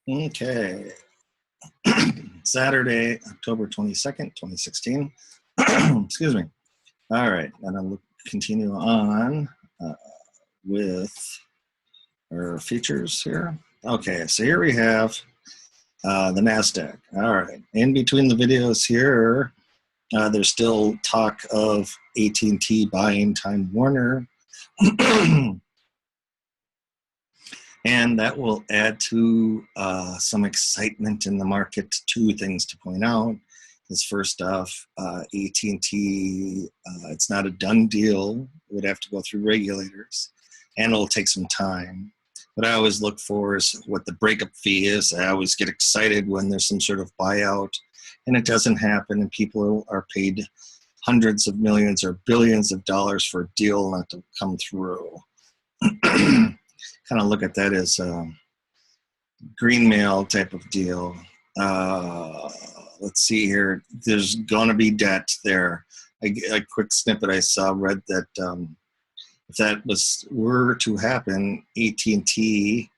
Okay. Saturday, October 22nd, 2016. Excuse me. All right. And I'll continue on with our features here. Okay. So here we have the NASDAQ. All right. In between the videos here, there's still talk of AT&T buying Time Warner. And that will add to some excitement in the market. Two things to point out is, first off, AT&T, it's not a done deal. It would have to go through regulators, and it'll take some time. What I always look for is what the breakup fee is. I always get excited when there's some sort of buyout, and it doesn't happen, and people are paid hundreds of millions or billions of dollars for a deal not to come through. Kind of look at that as a green mail type of deal. Let's see here. There's going to be debt there. A quick snippet I saw read that if that were to happen, AT&T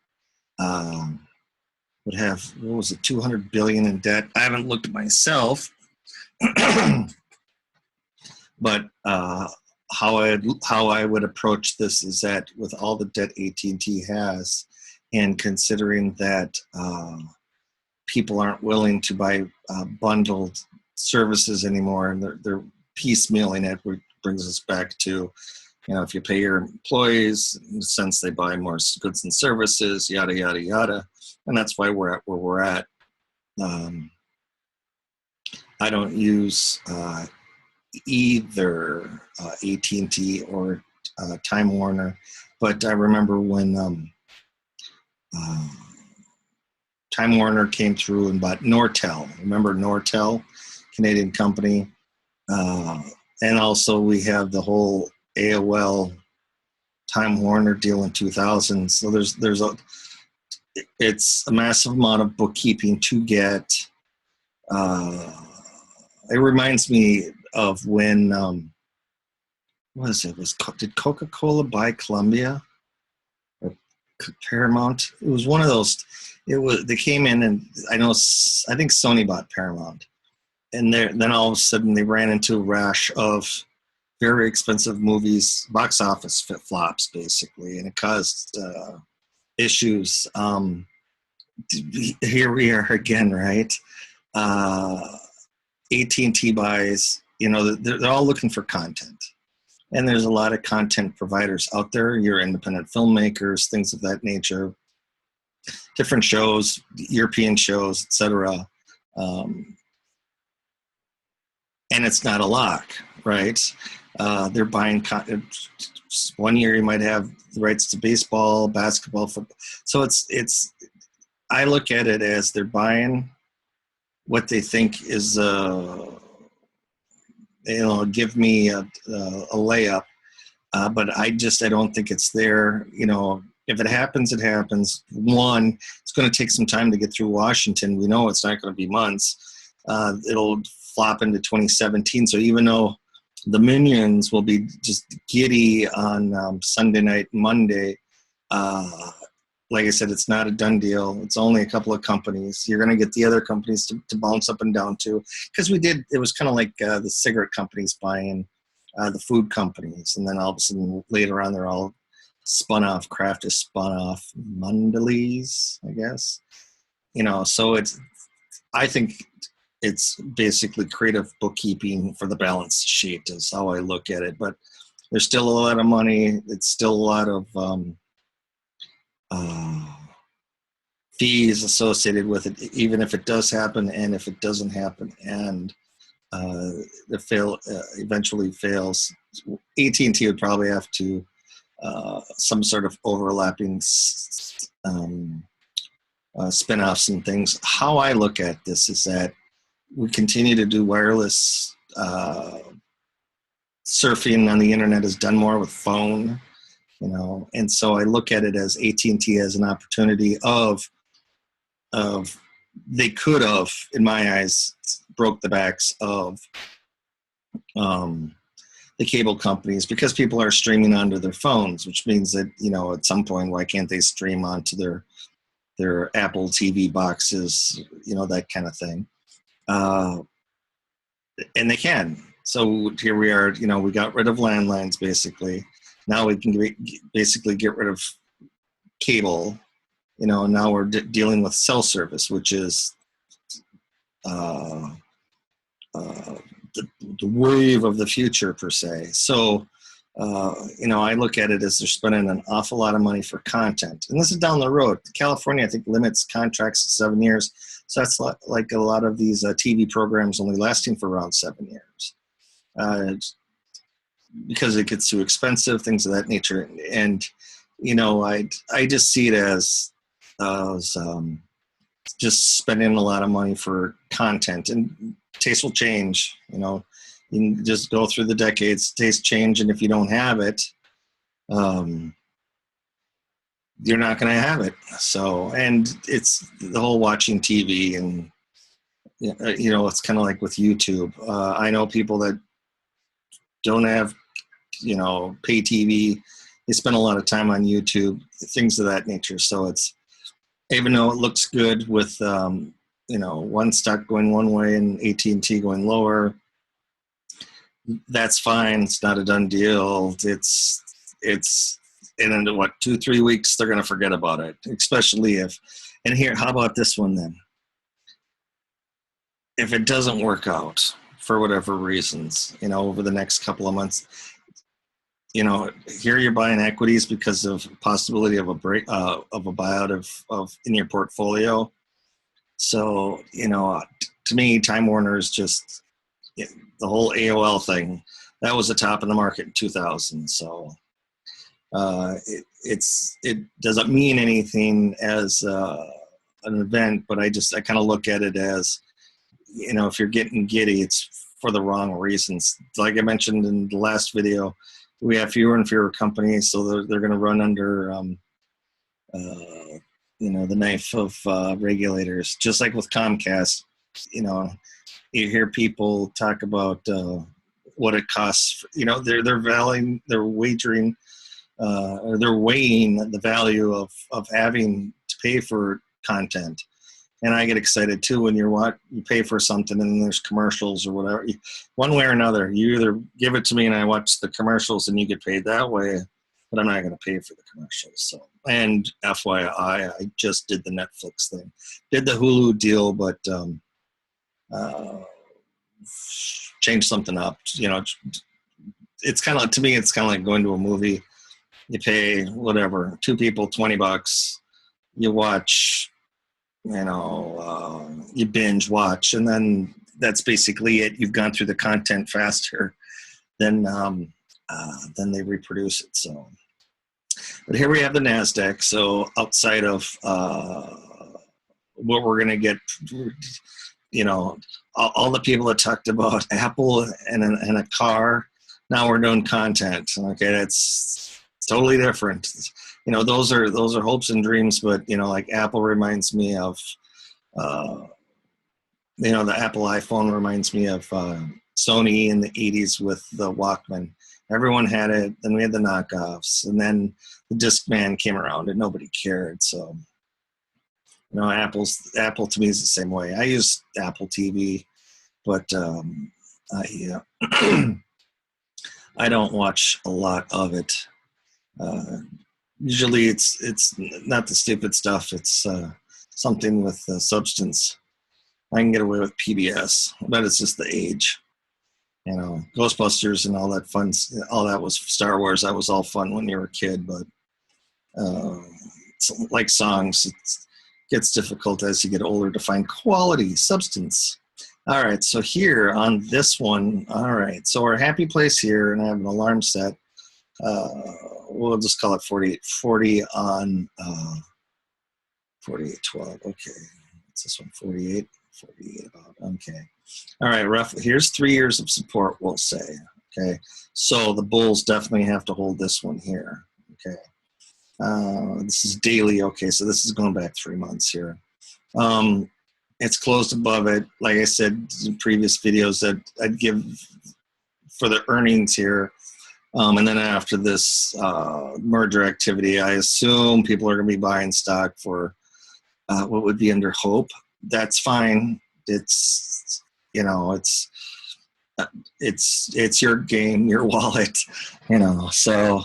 would have, what was it, $200 billion in debt. I haven't looked myself, but how I would approach this is that with all the debt AT&T has, and considering that people aren't willing to buy bundled services anymore, and they're piecemealing it, which brings us back to, if you pay your employees, in a sense they buy more goods and services, yada, yada, yada. And that's why we're at where we're at. I don't use either AT&T or Time Warner, but I remember when Time Warner came through and bought Nortel. Remember Nortel, Canadian company? And also we have the whole AOL Time Warner deal in 2000. So it's a massive amount of bookkeeping to get. It reminds me of when, what is it? Did Coca-Cola buy Columbia or Paramount? It was one of those. They came in, and I think Sony bought Paramount, and then all of a sudden they ran into a rash of very expensive movies, box office flops basically, and it caused issues. Here we are again, right? AT&T buys, they're all looking for content. And there's a lot of content providers out there. You're independent filmmakers, things of that nature, different shows, European shows, etc. And it's not a lock, right? They're buying content. One year you might have the rights to baseball, basketball, football. So I look at it as they're buying what they think is, give me a layup. But I don't think it's there. If it happens, it happens. One, it's going to take some time to get through Washington. We know it's not going to be months. It'll flop into 2017. So even though the minions will be just giddy on Sunday night, Monday, like I said, it's not a done deal. It's only a couple of companies. You're going to get the other companies to bounce up and down too. Because it was kind of like the cigarette companies buying the food companies. And then all of a sudden later on, they're all spun off. Kraft is spun off Mondelez, I guess. So I think it's basically creative bookkeeping for the balance sheet is how I look at it. But there's still a lot of money. It's still a lot of fees associated with it, even if it does happen, and if it doesn't happen, and eventually fails. AT&T would probably have to some sort of overlapping spin-offs and things. How I look at this is that we continue to do wireless surfing on the internet is done more with phone. And so I look at it as AT&T as an opportunity they could have, in my eyes, broke the backs of the cable companies, because people are streaming onto their phones, which means that, at some point, why can't they stream onto their their Apple TV boxes, that kind of thing. And they can. So here we are, we got rid of landlines basically. Now we can basically get rid of cable, now we're dealing with cell service, which is the wave of the future per se. So, I look at it as they're spending an awful lot of money for content. And this is down the road. California, I think, limits contracts to 7 years. So that's like a lot of these TV programs only lasting for around 7 years. Because it gets too expensive, things of that nature. And, I just see it as just spending a lot of money for content, and taste will change. You can just go through the decades, taste change, and if you don't have it, you're not going to have it. So, and it's the whole watching TV, and it's kind of like with YouTube. I know people that don't have pay TV. They spend a lot of time on YouTube, things of that nature. So it's, even though it looks good with one stock going one way and AT&T going lower, that's fine. It's not a done deal. It's in 2-3 weeks they're going to forget about it, especially if. And here, how about this one then? If it doesn't work out for whatever reasons, over the next couple of months, here you're buying equities because of possibility of a buyout of in your portfolio. So, to me, Time Warner is just the whole AOL thing. That was the top of the market in 2000. So it doesn't mean anything as an event, but I kind of look at it as, if you're getting giddy, it's for the wrong reasons. Like I mentioned in the last video, we have fewer and fewer companies, so they're going to run under, the knife of regulators. Just like with Comcast, you hear people talk about what it costs. They're wagering, or they're weighing the value of having to pay for content. And I get excited too when you pay for something and there's commercials or whatever. One way or another, you either give it to me and I watch the commercials and you get paid that way, but I'm not going to pay for the commercials. So, and FYI, I just did the Netflix thing, did the Hulu deal, but changed something up. It's kind of, to me, it's kind of like going to a movie. You pay whatever, 2 people, $20. You watch. You binge watch, and then that's basically it. You've gone through the content faster than they reproduce it. So, but here we have the NASDAQ. So outside of what we're going to get, all the people that talked about Apple and a car, now we're doing content. Okay, that's totally different. Those are hopes and dreams, but like Apple reminds me of, the Apple iPhone reminds me of Sony in the 80s with the Walkman. Everyone had it. Then we had the knockoffs, and then the Discman came around, and nobody cared. So, Apple to me is the same way. I use Apple TV, but I don't watch a lot of it. Usually it's not the stupid stuff. It's something with substance. I can get away with PBS, but it's just the age. Ghostbusters and all that fun. All that was Star Wars. That was all fun when you were a kid, but it's like songs. It gets difficult as you get older to find quality, substance. All right, so here on this one, all right, so our happy place here, and I have an alarm set. We'll just call it 40 on 4812. Okay, what's this one? 48 about. Okay, all right. Here's 3 years of support, we'll say. Okay, so the bulls definitely have to hold this one here. Okay, this is daily. Okay, so this is going back 3 months here. It's closed above it. Like I said in previous videos, that I'd give for the earnings here. And then after this merger activity, I assume people are going to be buying stock for what would be under hope. That's fine. It's, you know, it's your game, your wallet, you know. So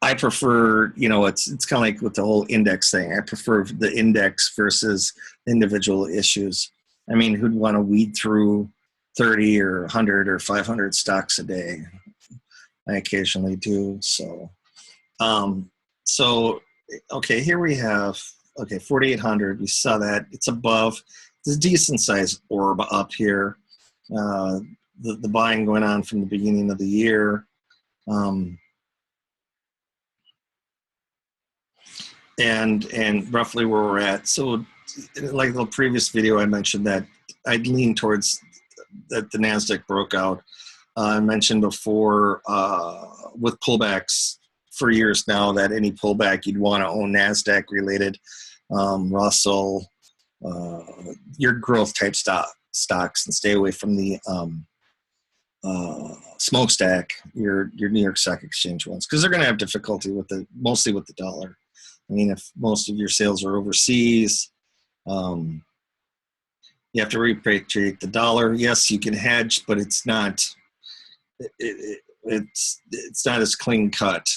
I prefer, you know, it's kind of like with the whole index thing. I prefer the index versus individual issues. I mean, who'd want to weed through 30 or 100 or 500 stocks a day? I occasionally do. So, so okay, here we have, okay, 4,800. We saw that it's above. It's a decent sized orb up here. The buying going on from the beginning of the year. And roughly where we're at. So like the previous video, I mentioned that I'd lean towards that the NASDAQ broke out. I mentioned before with pullbacks for years now that any pullback you'd want to own NASDAQ related, Russell, your growth type stocks, and stay away from the smokestack, your New York Stock Exchange ones, because they're going to have difficulty with mostly with the dollar. I mean, if most of your sales are overseas, you have to repatriate the dollar. Yes, you can hedge, but it's not. It's not as clean cut.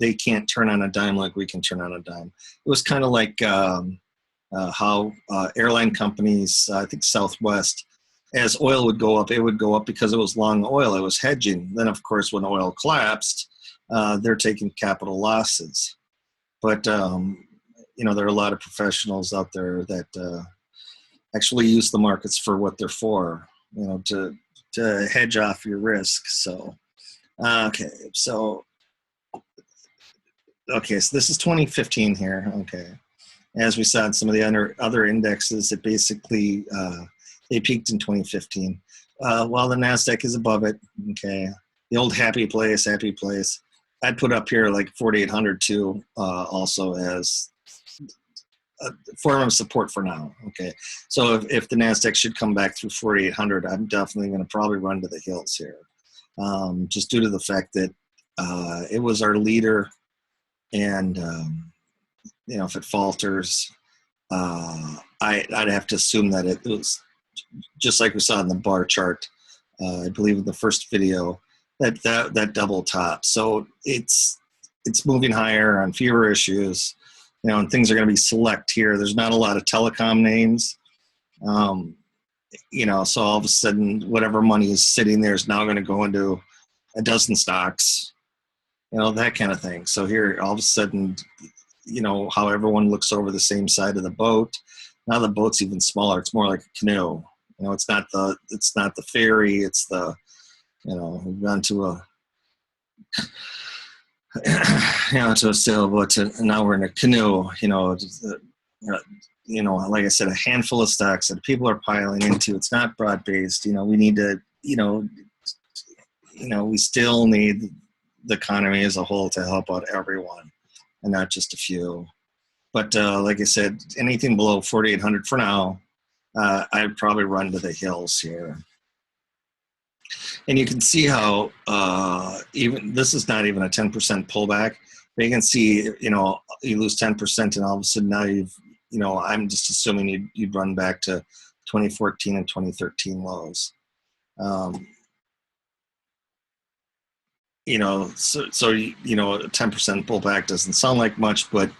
They can't turn on a dime like we can turn on a dime. It was kind of like how airline companies, I think Southwest, as oil would go up, it would go up because it was long oil. It was hedging. Then, of course, when oil collapsed, they're taking capital losses. But you know, there are a lot of professionals out there that actually use the markets for what they're for. You know, to hedge off your risk. So, okay, so this is 2015 here. Okay, as we saw in some of the other indexes, it basically they peaked in 2015. While the NASDAQ is above it. Okay, the old happy place. I'd put up here like 4,800 too, also as a form of support for now. Okay, so if the NASDAQ should come back through 4,800, I'm definitely going to probably run to the hills here, just due to the fact that it was our leader, and you know, if it falters, I'd have to assume that it was just like we saw in the bar chart. I believe in the first video that double top. So it's moving higher on fewer issues. You know, and things are going to be select here. There's not a lot of telecom names. You know, so all of a sudden, whatever money is sitting there is now going to go into a dozen stocks, you know, that kind of thing. So here, all of a sudden, you know, how everyone looks over the same side of the boat. Now the boat's even smaller. It's more like a canoe. You know, it's not the ferry. It's the, you know, we've gone to a to a sailboat, and now we're in a canoe. You know, like I said, a handful of stocks that people are piling into. It's not broad based. You know, we need to, you know, we still need the economy as a whole to help out everyone, and not just a few. But like I said, anything below 4,800 for now, I'd probably run to the hills here. And you can see how even this is not even a 10% pullback. But you can see, you know, you lose 10%, and all of a sudden now you know, I'm just assuming you'd run back to 2014 and 2013 lows. You know, so you know, a 10% pullback doesn't sound like much, but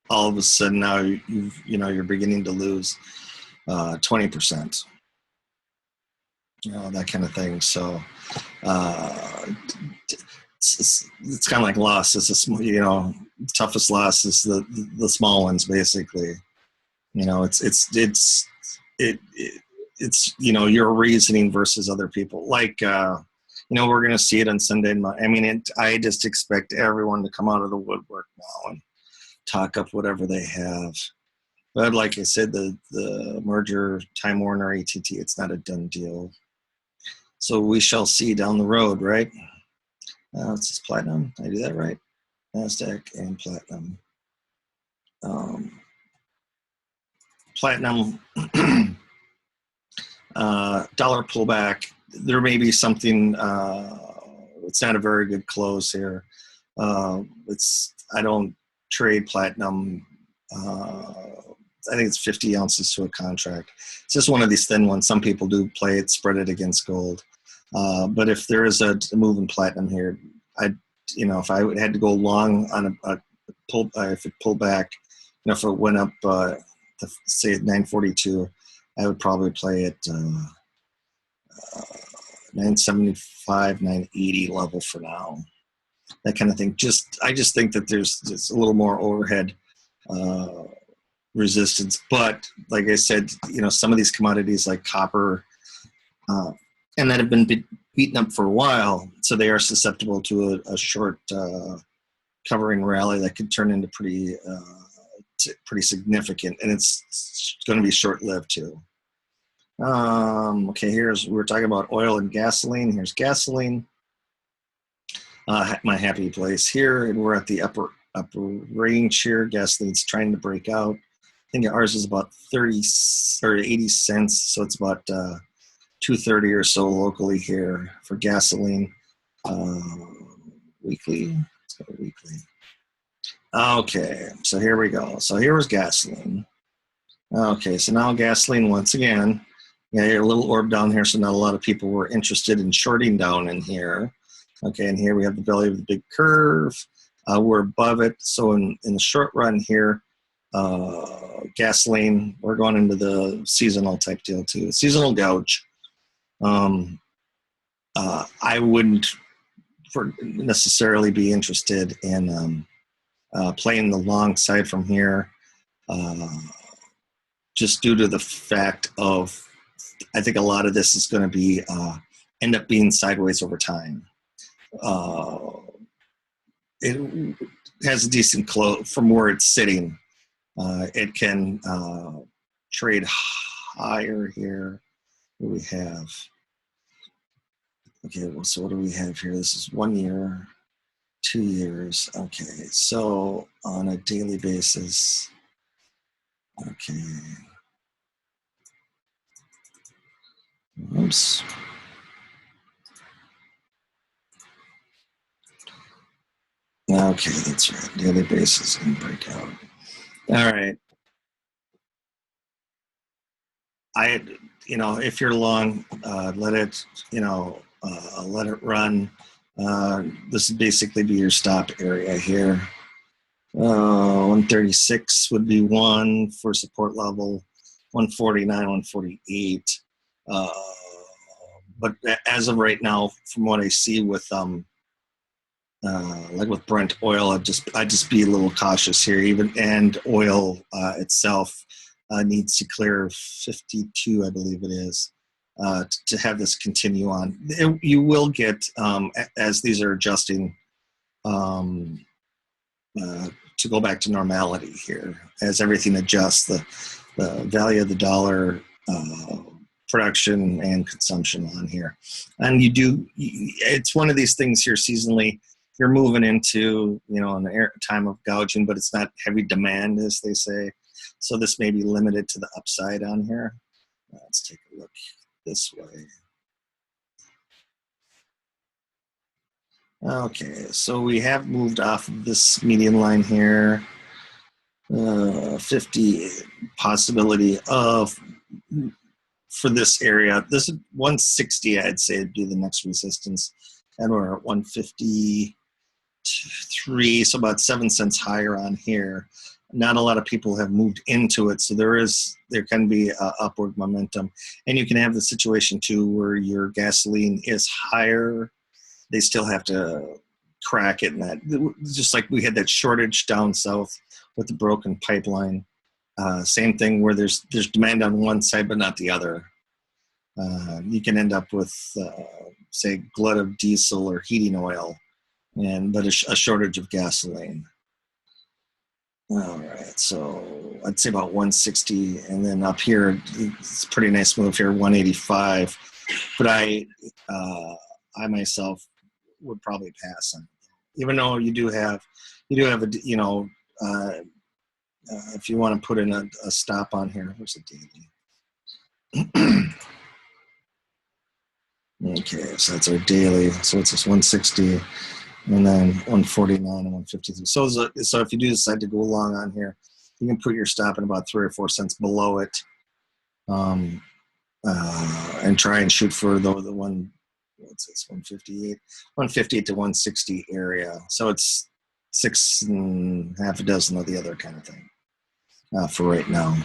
all of a sudden now you're beginning to lose 20%. You know, that kind of thing. So it's kind of like loss. It's you know, toughest loss is the small ones, basically. You know, it's you know, your reasoning versus other people. Like you know, we're going to see it on Sunday. I mean, I just expect everyone to come out of the woodwork now and talk up whatever they have. But like I said, the merger, Time Warner, AT&T, it's not a done deal. So we shall see down the road, right? It's just platinum. Did I do that right? NASDAQ and platinum. Platinum, dollar pullback. There may be something. It's not a very good close here. I don't trade platinum. I think it's 50 ounces to a contract. It's just one of these thin ones. Some people do play it, spread it against gold. But if there is a move in platinum here, if I had to go long on a pull, if it pulled back, if it went up, say at 942, I would probably play it 975, 980 level for now. That kind of thing. I just think that there's just a little more overhead resistance. But like I said, some of these commodities like copper, and that have been beaten up for a while, so they are susceptible to a short covering rally that could turn into pretty significant, and it's going to be short-lived too. Okay, we're talking about oil and gasoline. Here's gasoline. My happy place here, and we're at the upper range here. Gasoline's trying to break out. I think ours is about 30 or 80 cents, so it's about 230 or so locally here for gasoline. Weekly. Let's go to weekly. Okay, so here we go. So here was gasoline. Okay, so now gasoline once again. You're a little orb down here, so not a lot of people were interested in shorting down in here. Okay, and here we have the belly of the big curve. We're above it, so in the short run here, gasoline, we're going into the seasonal type deal too. Seasonal gouge. I wouldn't necessarily be interested in playing the long side from here, just due to the fact of, I think a lot of this is going to be end up being sideways over time. It has a decent close from where it's sitting. It can trade higher here. What do we have? Okay, well, so what do we have here? This is 1 year, 2 years. Okay, so on a daily basis, okay. Oops. Okay, that's right. Daily basis and breakout. All right. If you're long, let it, let it run. This would basically be your stop area here. 136 would be one for support level, 149, 148. But as of right now, from what I see with like with Brent oil, I'd just be a little cautious here. And oil itself needs to clear 52, I believe it is, to have this continue on. You will get, as these are adjusting, to go back to normality here, as everything adjusts, the value of the dollar, production and consumption on here. And it's one of these things here seasonally. You're moving into, an time of gouging, but it's not heavy demand, as they say. So this may be limited to the upside on here. Let's take a look this way. Okay, so we have moved off of this median line here. 50 possibility of, for this area, this is 160, I'd say, would be the next resistance. And we're at 153, so about 7 cents higher on here. Not a lot of people have moved into it, so there can be upward momentum. And you can have the situation too where your gasoline is higher. They still have to crack it, and that, just like we had that shortage down south with the broken pipeline. Same thing where there's demand on one side but not the other. You can end up with, say, glut of diesel or heating oil, but a shortage of gasoline. All right, so I'd say about 160, and then up here, it's a pretty nice move here, 185. But I myself would probably pass on it, even though you do have a, if you want to put in a stop on here. Where's the daily? Okay, so that's our daily. So it's this 160. and then 149 and 153. So if you do decide to go long on here, you can put your stop in about 3 or 4 cents below it, and try and shoot for the one. What's this? 158 to 160 area. So it's 6 and half a dozen of the other kind of thing for right now.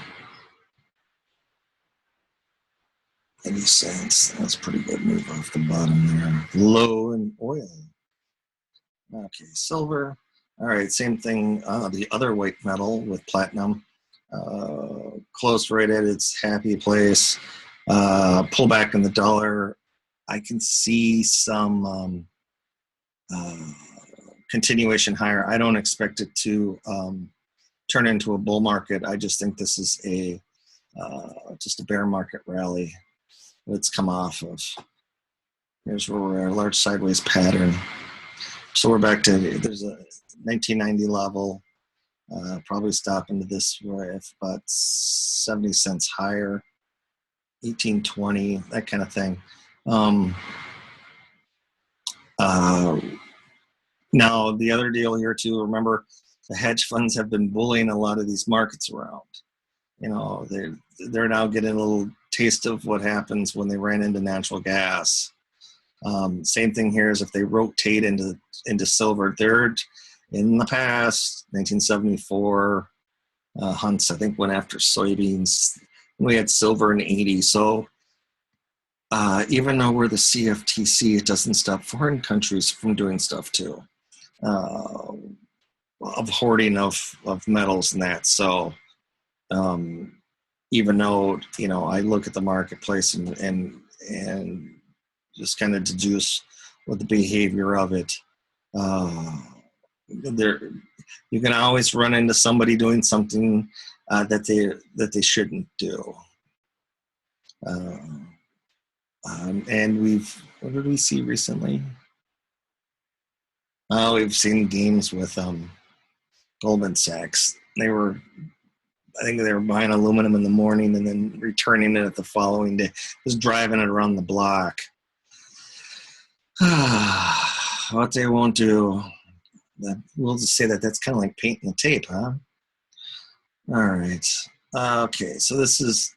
80 cents. That's a pretty good move off the bottom there. Low in oil. Okay, silver. All right, same thing. The other white metal with platinum. Close right at its happy place. Pull back in the dollar. I can see some continuation higher. I don't expect it to turn into a bull market. I just think this is just a bear market rally. Let's come off of. Here's where we're at, a large sideways pattern. So we're back to, there's a 1990 level, probably stop into this with about 70 cents higher, 1820, that kind of thing. Now, the other deal here too, remember the hedge funds have been bullying a lot of these markets around. You know, they're now getting a little taste of what happens when they ran into natural gas. Same thing here is if they rotate into silver. Third, in the past, 1974, Hunts, I think, went after soybeans. We had silver in 80. So even though we're the CFTC, it doesn't stop foreign countries from doing stuff too, of hoarding of metals and that. So even though, you know, I look at the marketplace and just kind of deduce what the behavior of it, there you can always run into somebody doing something that they shouldn't do. And what did we see recently? We've seen games with Goldman Sachs. I think they were buying aluminum in the morning and then returning it the following day, just driving it around the block. What they won't do, we'll just say that's kind of like painting the tape, huh? All right. Okay, so this is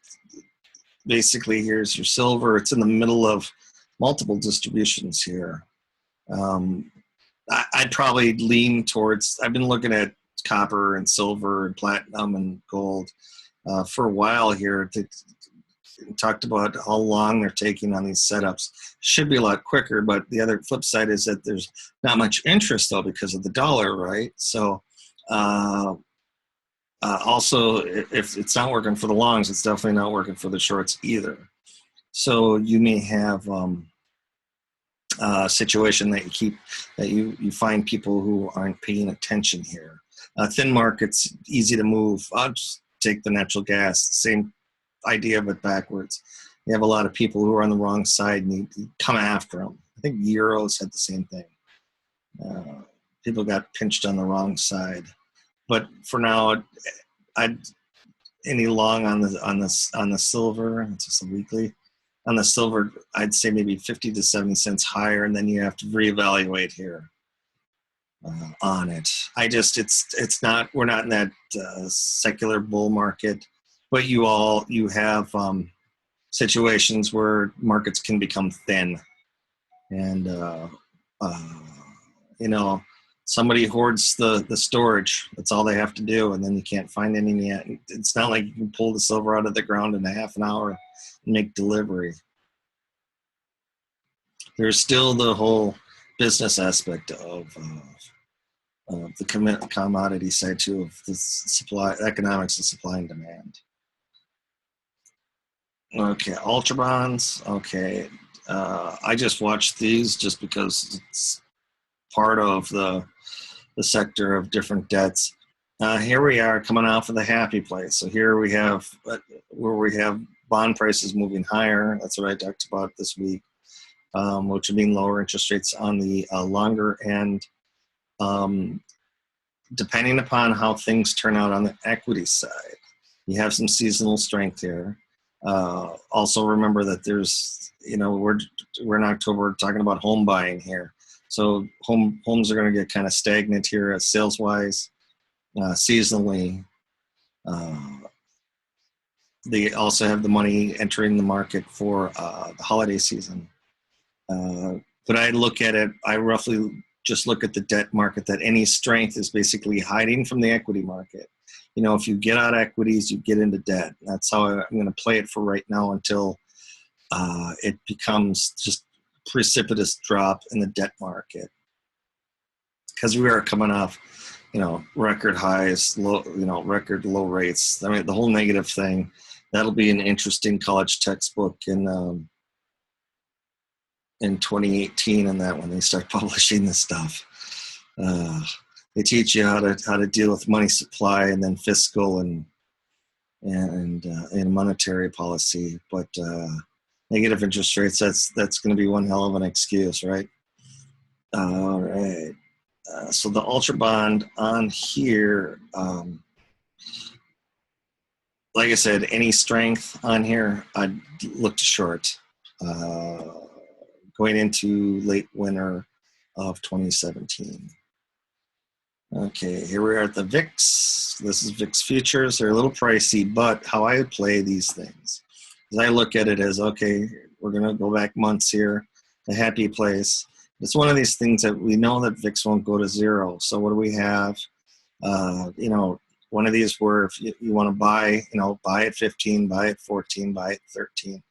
basically, here's your silver. It's in the middle of multiple distributions here. I'd probably lean towards, I've been looking at copper and silver and platinum and gold for a while here. They talked about how long they're taking on these setups. Should be a lot quicker, but the other flip side is that there's not much interest though because of the dollar, right? So also, if it's not working for the longs, it's definitely not working for the shorts either. So you may have a situation that you find people who aren't paying attention here. Thin markets, easy to move. I'll just take the natural gas, same idea but backwards. You have a lot of people who are on the wrong side and you come after them. I think euros had the same thing. People got pinched on the wrong side. But for now, any long on the silver, it's just a weekly. On the silver, I'd say maybe 50 to 70 cents higher, and then you have to reevaluate here on it. It's not, we're not in that secular bull market, but you have situations where markets can become thin, and you know, somebody hoards the storage. That's all they have to do, and then you can't find any yet. It's not like you can pull the silver out of the ground in a half an hour and make delivery. There's still the whole business aspect of the commodity side too, of the supply economics of supply and demand. Okay, ultra bonds. Okay, I just watched these just because it's part of the sector of different debts. Here we are coming off of the happy place. So here we have where we have bond prices moving higher. That's what I talked about this week, which would mean lower interest rates on the longer end. Depending upon how things turn out on the equity side, you have some seasonal strength here. Also remember that there's, you know, we're in October talking about home buying here. So homes are going to get kind of stagnant here sales wise, seasonally. They also have the money entering the market for the holiday season. But I look at it, I roughly just look at the debt market, that any strength is basically hiding from the equity market. You know, if you get out equities, you get into debt. That's how I'm going to play it for right now until it becomes just precipitous drop in the debt market. Because we are coming off, you know, record highs, low, you know, record low rates. I mean, the whole negative thing, that'll be an interesting college textbook in 2018, and that when they start publishing this stuff. They teach you how to deal with money supply and then fiscal and monetary policy, but negative interest rates, that's going to be one hell of an excuse, right? All right. So the ultra bond on here, like I said, any strength on here, I'd look to short. Going into late winter of 2017. Okay, here we are at the VIX. This is VIX futures. They're a little pricey, but how I would play these things is I look at it as, okay, we're going to go back months here, the happy place. It's one of these things that we know that VIX won't go to zero. So what do we have? You know, one of these where if you want to buy, you know, buy at 15, buy at 14, buy at 13,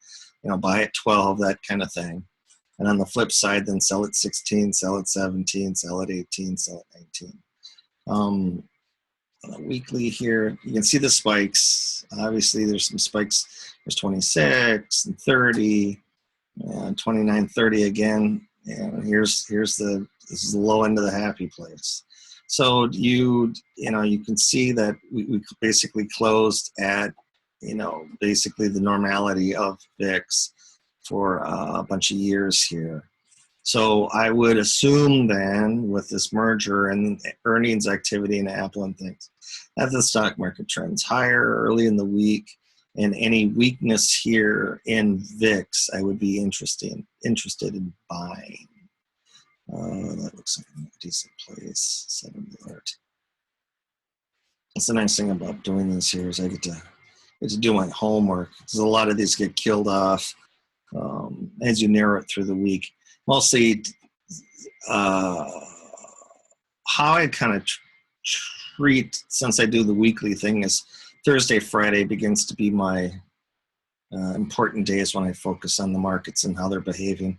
you know, buy at 12, that kind of thing. And on the flip side, then sell at 16, sell at 17, sell at 18, sell at 19. On the weekly here, you can see the spikes. Obviously, there's some spikes. There's 26 and 30, and 29, 30 again. And this is the low end of the happy place. So you can see that we basically closed at, you know, basically the normality of VIX for a bunch of years here. So I would assume then with this merger and earnings activity in Apple and things, that the stock market trends higher early in the week, and any weakness here in VIX, I would be interested in buying. That looks like a decent place. 7 alert. That's the nice thing about doing this here is I get to do my homework, because a lot of these get killed off as you narrow it through the week. Mostly, how I kind of treat, since I do the weekly thing, is Thursday, Friday begins to be my important days when I focus on the markets and how they're behaving.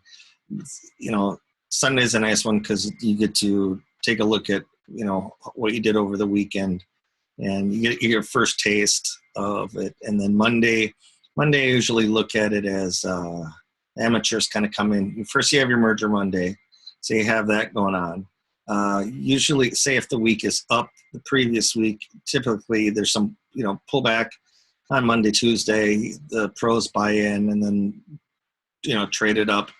You know, Sunday's a nice one because you get to take a look at, you know, what you did over the weekend, and you get your first taste of it. And then Monday I usually look at it as amateurs kind of come in. First, you have your merger Monday, so you have that going on. Usually, say if the week is up the previous week, typically there's some, you know, pullback on Monday, Tuesday. The pros buy in, and then, you know, trade it up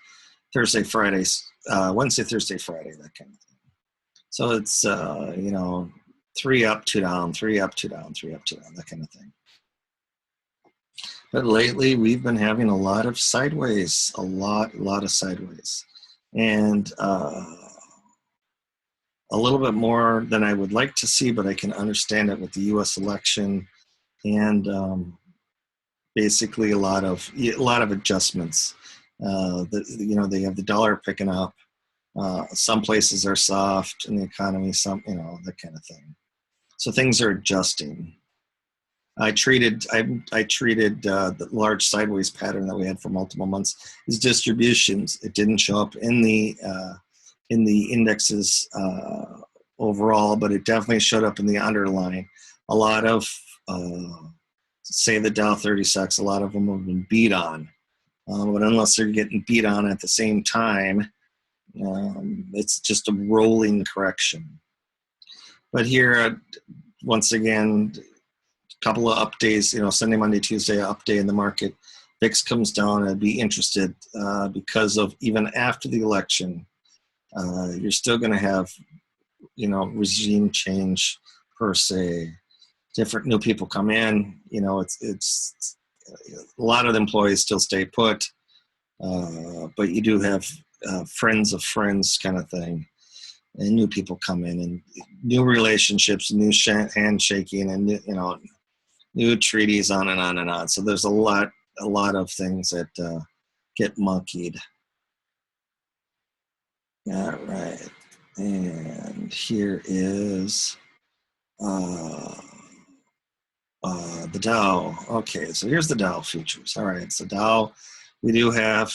Thursday, Fridays, Wednesday, Thursday, Friday, that kind of thing. So it's you know, 3 up, 2 down, 3 up, 2 down, 3 up, 2 down, that kind of thing. But lately, we've been having a lot of sideways, a lot of sideways. And a little bit more than I would like to see, but I can understand it with the U.S. election and basically a lot of adjustments. You know, they have the dollar picking up. Some places are soft in the economy, some, you know, that kind of thing. So things are adjusting. I treated the large sideways pattern that we had for multiple months as distributions. It didn't show up in the indexes overall, but it definitely showed up in the underlying. A lot of say the Dow 30 stocks, a lot of them have been beat on, but unless they're getting beat on at the same time, it's just a rolling correction. But here, once again, couple of updates, you know, Sunday, Monday, Tuesday, update in the market. VIX comes down. I'd be interested because of even after the election, you're still going to have, you know, regime change per se. Different new people come in. You know, it's a lot of the employees still stay put, but you do have friends of friends kind of thing, and new people come in, and new relationships, new handshaking, and new treaties, on and on and on. So there's a lot of things that get monkeyed. All right, and here is the Dow. Okay, so here's the Dow futures. All right, so Dow, we do have,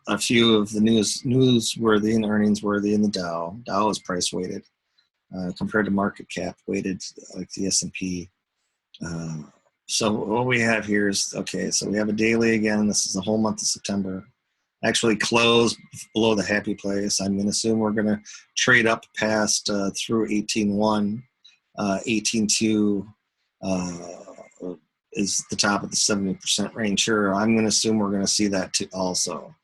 a few of the newsworthy and earnings worthy in the Dow. Dow is price weighted compared to market cap weighted like the S&P. So what we have here is, okay, so we have a daily again. This is the whole month of September. Actually closed below the happy place. I'm going to assume we're going to trade up past through 18.1. 18.2 is the top of the 70% range. Sure, I'm going to assume we're going to see that too also.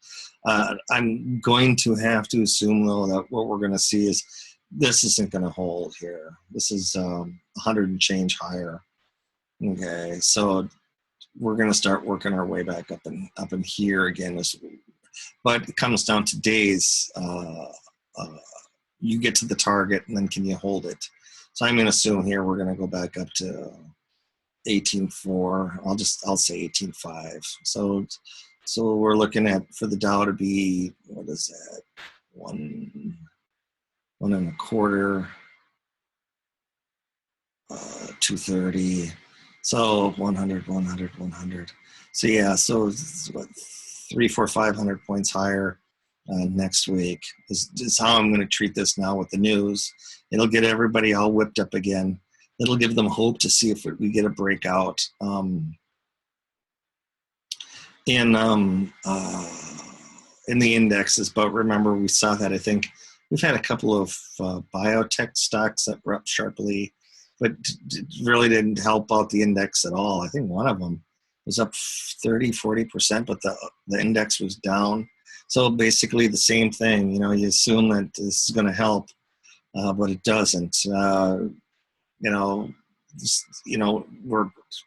I'm going to have to assume, though, that what we're going to see is this isn't going to hold here. This is 100 and change higher. Okay, so we're going to start working our way back up in here again. But it comes down to days. You get to the target, and then can you hold it? So I'm going to assume here we're going to go back up to 18.4. I'll say 18.5. So we're looking at, for the Dow to be, what is that? One and a quarter. 230. So 100, 100, 100. So yeah, so what, 300, 400, 500 points higher next week is how I'm going to treat this now with the news. It'll get everybody all whipped up again. It'll give them hope to see if we get a breakout in the indexes. But remember, we saw that, I think we've had a couple of biotech stocks that were up sharply, but really didn't help out the index at all. I think one of them was up 30, 40%, but the index was down. So basically the same thing, you assume that this is going to help, but it doesn't. We're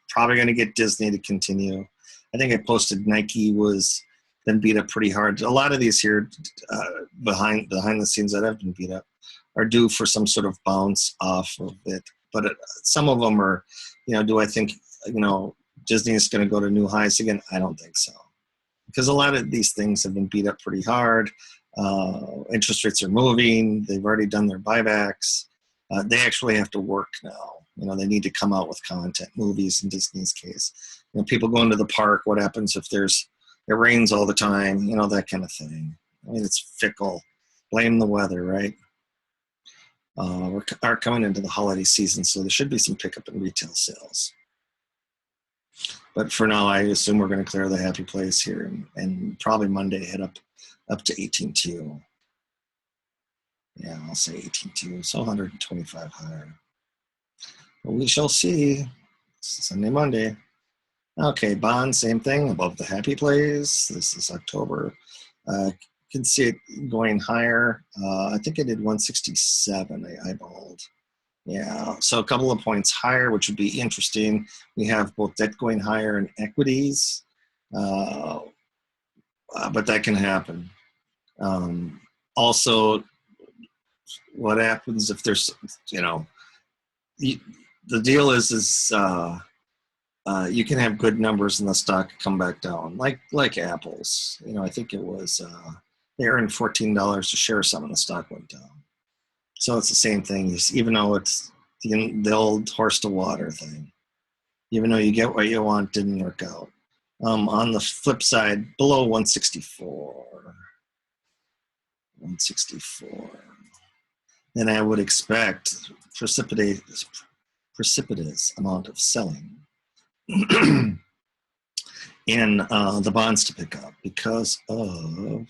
probably going to get Disney to continue. I think I posted Nike was been beat up pretty hard. A lot of these here behind the scenes that have been beat up are due for some sort of bounce off of it. But some of them are, do I think, Disney is going to go to new highs again? I don't think so. Because a lot of these things have been beat up pretty hard. Interest rates are moving. They've already done their buybacks. They actually have to work now. They need to come out with content, movies in Disney's case. People going to the park, what happens if it rains all the time, that kind of thing. I mean, it's fickle. Blame the weather, right? We are coming into the holiday season, so there should be some pickup in retail sales. But for now, I assume we're going to clear the happy place here, and probably Monday head up to 18.2. Yeah, I'll say 18.2, so 125 higher. But we shall see. Sunday, Monday. Okay, bond, same thing, above the happy place. This is October. You can see it going higher. I think I did 167, I eyeballed. Yeah, so a couple of points higher, which would be interesting. We have both debt going higher and equities, but that can happen. Also, what happens if there's, the deal is you can have good numbers and the stock come back down, like Apple's. I think it was they earned $14 a share. Some of the stock went down. So it's the same thing. Even though it's the old horse to water thing, even though you get what you want, didn't work out. On the flip side, below 164, then I would expect precipitous amount of selling in the bonds to pick up because of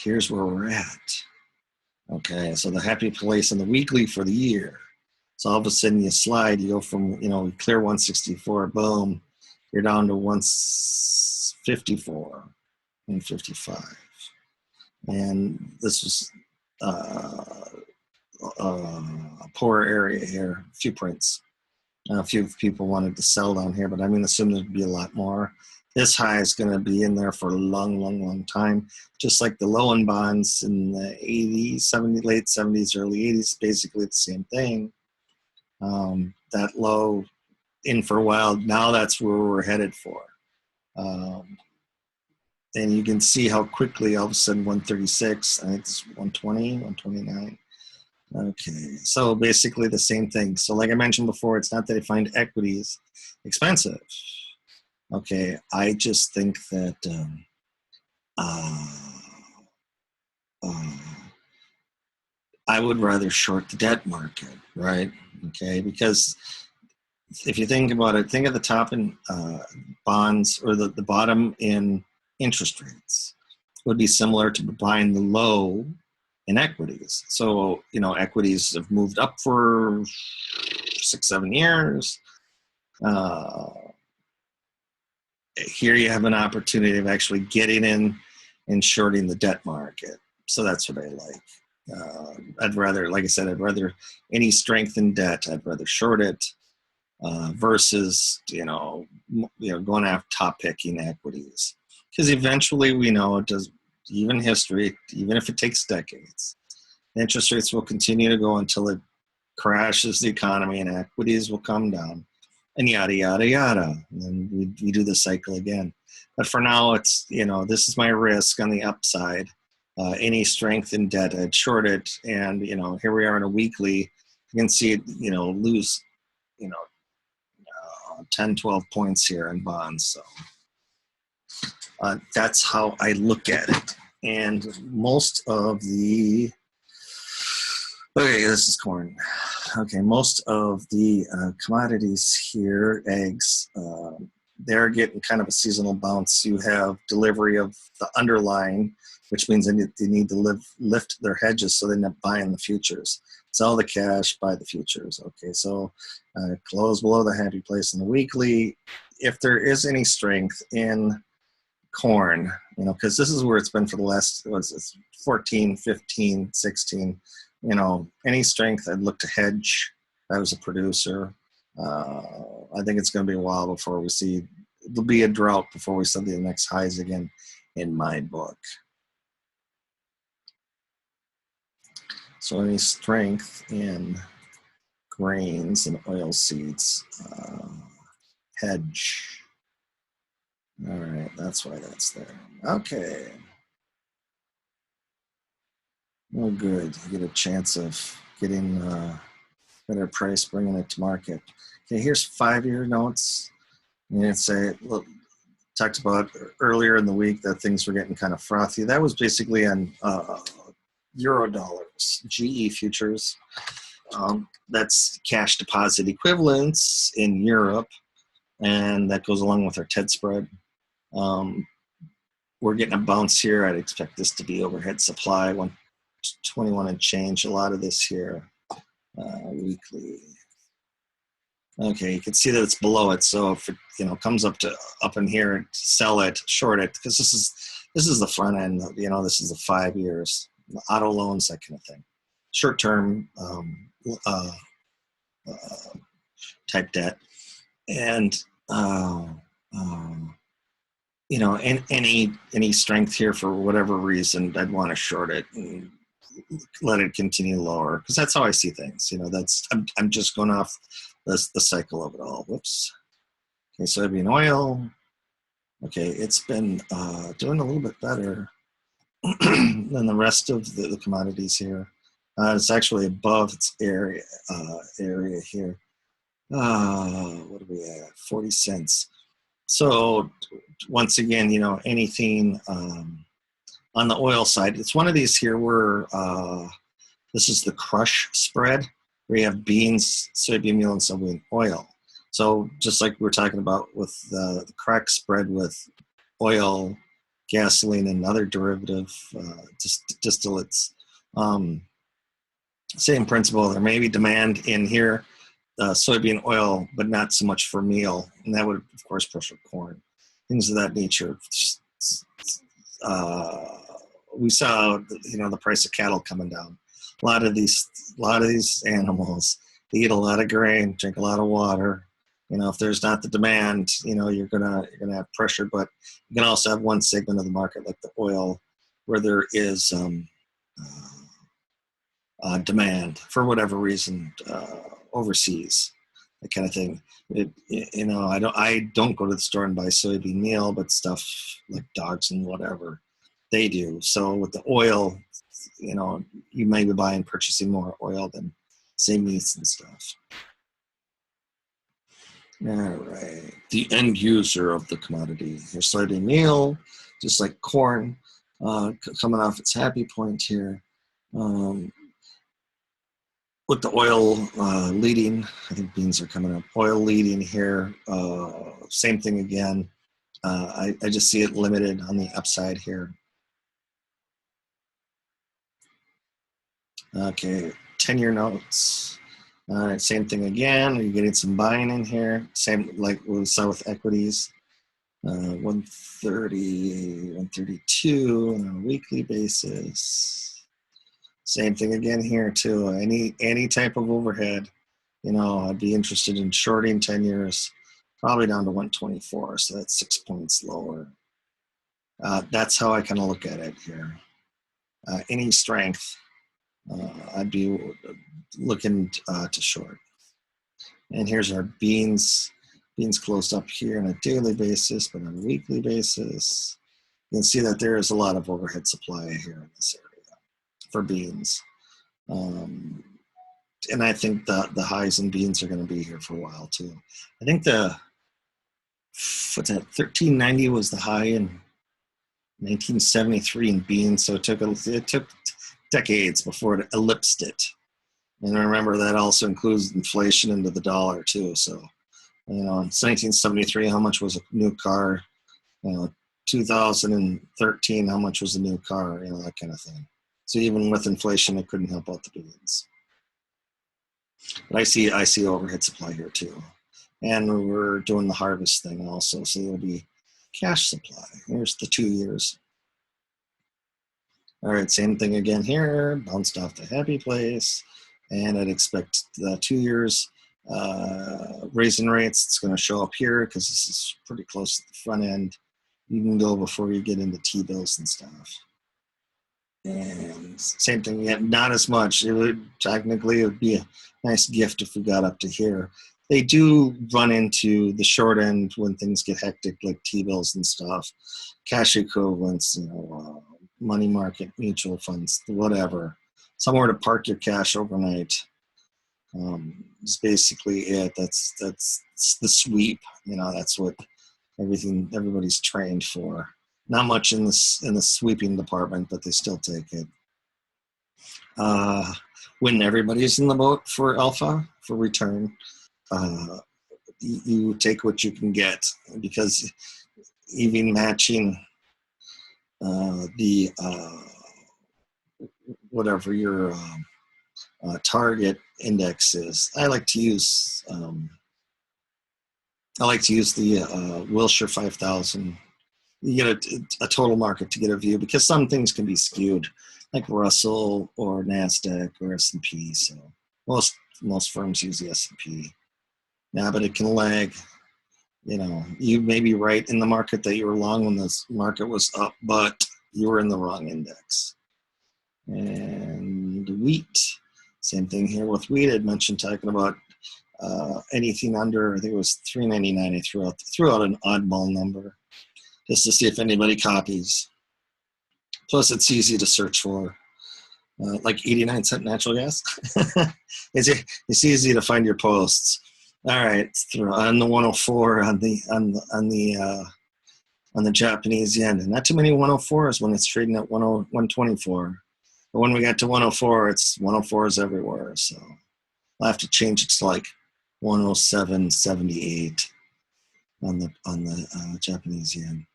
here's where we're at. Okay, so the happy place in the weekly for the year. So all of a sudden you slide, you go from, clear 164, boom, you're down to 154 and 55. And this was a poor area here, a few prints. A few people wanted to sell down here, but I'm going to assume there'd be a lot more. This high is going to be in there for a long, long, long time. Just like the low end bonds in the 80s, 70s, late 70s, early 80s, basically the same thing. That low in for a while. Now that's where we're headed for. And you can see how quickly all of a sudden 136, I think it's 120, 129. Okay, so basically the same thing. So like I mentioned before, it's not that I find equities expensive. Okay, I just think that I would rather short the debt market, right? Okay, because if you think about it, think of the top in bonds or the bottom in interest rates would be similar to buying the low in equities. So, equities have moved up for 6-7 years. Here you have an opportunity of actually getting in and shorting the debt market. So that's what I like. I'd rather, like I said, I'd rather any strength in debt, I'd rather short it versus, going after top picking equities. Because eventually we know it does, even history, even if it takes decades, interest rates will continue to go until it crashes the economy and equities will come down and yada, yada, yada. And then we do the cycle again. But for now, it's, this is my risk on the upside. Any strength in debt, I'd short it. And, here we are in a weekly, you can see it, lose, 10, 12 points here in bonds. So that's how I look at it. And most of the, okay, this is corn. Okay, most of the commodities here, eggs, they're getting kind of a seasonal bounce. You have delivery of the underlying, which means they need to lift their hedges so they're not buying the futures. Sell the cash, buy the futures. Okay, so close below the happy place in the weekly. If there is any strength in corn, because this is where it's been for the last, 14, 15, 16, any strength, I'd look to hedge. I was a producer. I think it's going to be a while before we see, there'll be a drought before we see the next highs again in my book. So any strength in grains and oil seeds, hedge. All right, that's why that's there. Okay. Oh, good. You get a chance of getting better price, bringing it to market. Okay, here's 5-year notes. And it's look, talked about earlier in the week that things were getting kind of frothy. That was basically on euro dollars, GE futures. That's cash deposit equivalents in Europe, and that goes along with our TED spread. We're getting a bounce here. I'd expect this to be overhead supply, 121 and change. A lot of this here, weekly. Okay, you can see that it's below it. So if it comes up in here, sell it, short it, because this is the front end. This is the 5 years, auto loans, that kind of thing, short term type debt, and any strength here for whatever reason, I'd want to short it and let it continue lower, because that's how I see things. I'm just going off the cycle of it all. Whoops. Okay, soybean oil. Okay, it's been doing a little bit better than the rest of the commodities here. It's actually above its area here. What do we have? 40 cents. So once again, anything on the oil side, it's one of these here where this is the crush spread, where you have beans, soybean meal, and soybean oil. So just like we were talking about with the crack spread with oil, gasoline, and other derivative distillates, same principle. There may be demand in here, soybean oil, but not so much for meal, and that would, of course, pressure corn, things of that nature. We saw, the price of cattle coming down. A lot of these animals, they eat a lot of grain, drink a lot of water, You know, if there's not the demand, you know, you're gonna have pressure. But you can also have one segment of the market, like the oil, where there is demand for whatever reason overseas, that kind of thing. You know, I don't go to the store and buy soybean meal, but stuff like dogs and whatever they do. So with the oil, you know, you may be purchasing more oil than say meats and stuff. All right, the end user of the commodity. Here's soybean meal, just like corn, coming off its happy point here. With the oil leading, I think beans are coming up. Oil leading here, same thing again. I just see it limited on the upside here. Okay, 10-year notes. All right, same thing again. Are you getting some buying in here? Same like we saw with equities. 130, 132 on a weekly basis. Same thing again here too. Any type of overhead, you know, I'd be interested in shorting 10 years, probably down to 124. So that's 6 points lower. That's how I kind of look at it here. Any strength, I'd be looking to short. And here's our beans. Beans closed up here on a daily basis, but on a weekly basis, you can see that there is a lot of overhead supply here in this area for beans. And I think the highs in beans are going to be here for a while too. I think what's that, 1390 was the high in 1973 in beans, so it took decades before it ellipsed it. And remember, that also includes inflation into the dollar too. So, you know, in 1973, how much was a new car? You know, 2013, how much was a new car? You know, that kind of thing. So even with inflation, it couldn't help out the beans. But I see overhead supply here too. And we're doing the harvest thing also, so there'll be cash supply. Here's the 2 years. All right, same thing again here, bounced off the happy place. And I'd expect the 2 years raising rates. It's going to show up here because this is pretty close to the front end. You can go before you get into T-bills and stuff. And same thing, yet not as much. It would be a nice gift if we got up to here. They do run into the short end when things get hectic, like T-bills and stuff, cash equivalents, you know, money market, mutual funds, whatever. Somewhere to park your cash overnight. Is basically it. That's the sweep. You know, that's what everybody's trained for. Not much in the sweeping department, but they still take it. When everybody's in the boat for alpha, for return, you take what you can get, because even matching the whatever your target index is. I like to use the Wilshire 5000. You get a total market to get a view, because some things can be skewed, like Russell or NASDAQ or S&P. So most firms use the S&P. Yeah, but it can lag. You know, you may be right in the market that you were long when this market was up, but you were in the wrong index. And wheat, same thing here with wheat. I'd mentioned talking about anything under, I think it was 399. I threw out an oddball number just to see if anybody copies. Plus, it's easy to search for, like 89-cent natural gas. It's easy to find your posts. All right, on the 104 on the Japanese yen, and not too many 104s when it's trading at 124. But when we got to 104, it's 104s everywhere. So I'll have to change it to like 107.78 on the Japanese yen.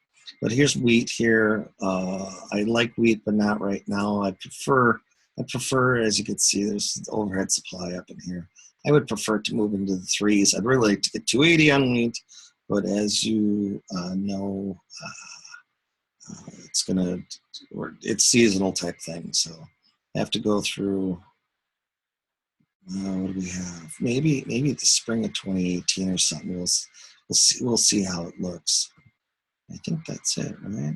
But here's wheat here. I like wheat, but not right now. I prefer, as you can see, there's overhead supply up in here. I would prefer to move into the threes. I'd really like to get 280 on wheat, but as you know, it's seasonal type thing. So I have to go through What do we have? Maybe the spring of 2018 or something. We'll see how it looks. I think that's it, right?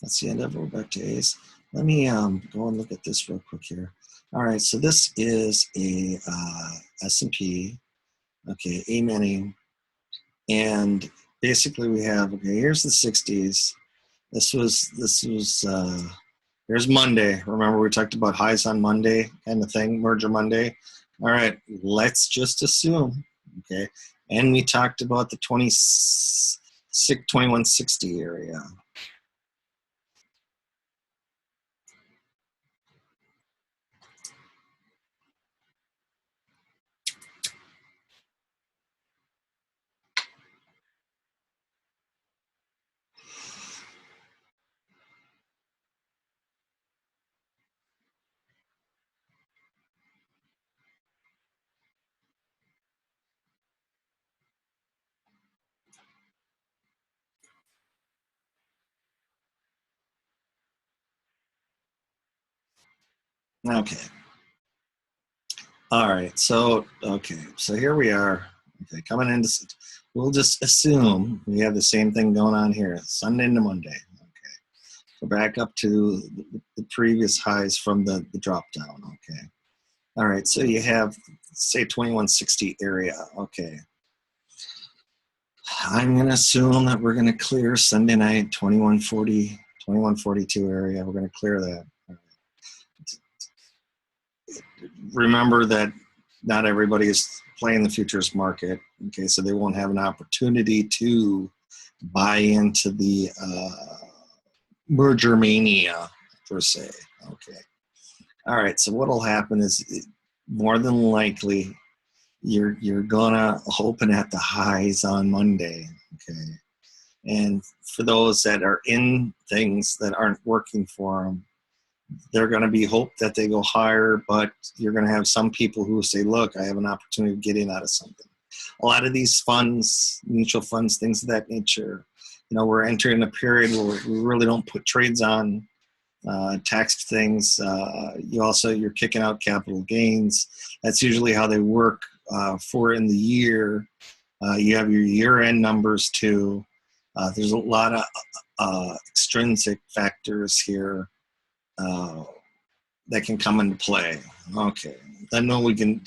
That's the end of it. We're back to A's. Let me go and look at this real quick here. All right, so this is a S&P. Okay, A-mini. And basically we have, okay, here's the 60s. This was here's Monday. Remember we talked about highs on Monday kind of thing, merger Monday. All right, let's just assume, okay. And we talked about the 2160 area. Okay. All right. So, okay. So here we are. Okay. Coming into, we'll just assume we have the same thing going on here, Sunday into Monday. Okay. So back up to the previous highs from the drop down. Okay. All right. So you have, say, 2160 area. Okay. I'm going to assume that we're going to clear Sunday night, 2140, 2142 area. We're going to clear that. Remember that not everybody is playing the futures market. Okay, so they won't have an opportunity to buy into the merger mania per se. Okay. All right. So what'll happen is more than likely you're gonna open at the highs on Monday. Okay. And for those that are in things that aren't working for them, they're going to be hoped that they go higher, but you're going to have some people who say, look, I have an opportunity to get in out of something. A lot of these funds, mutual funds, things of that nature, we're entering a period where we really don't put trades on, tax things. You're kicking out capital gains. That's usually how they work for in the year. You have your year-end numbers too. There's a lot of extrinsic factors here that can come into play. Okay, then we can,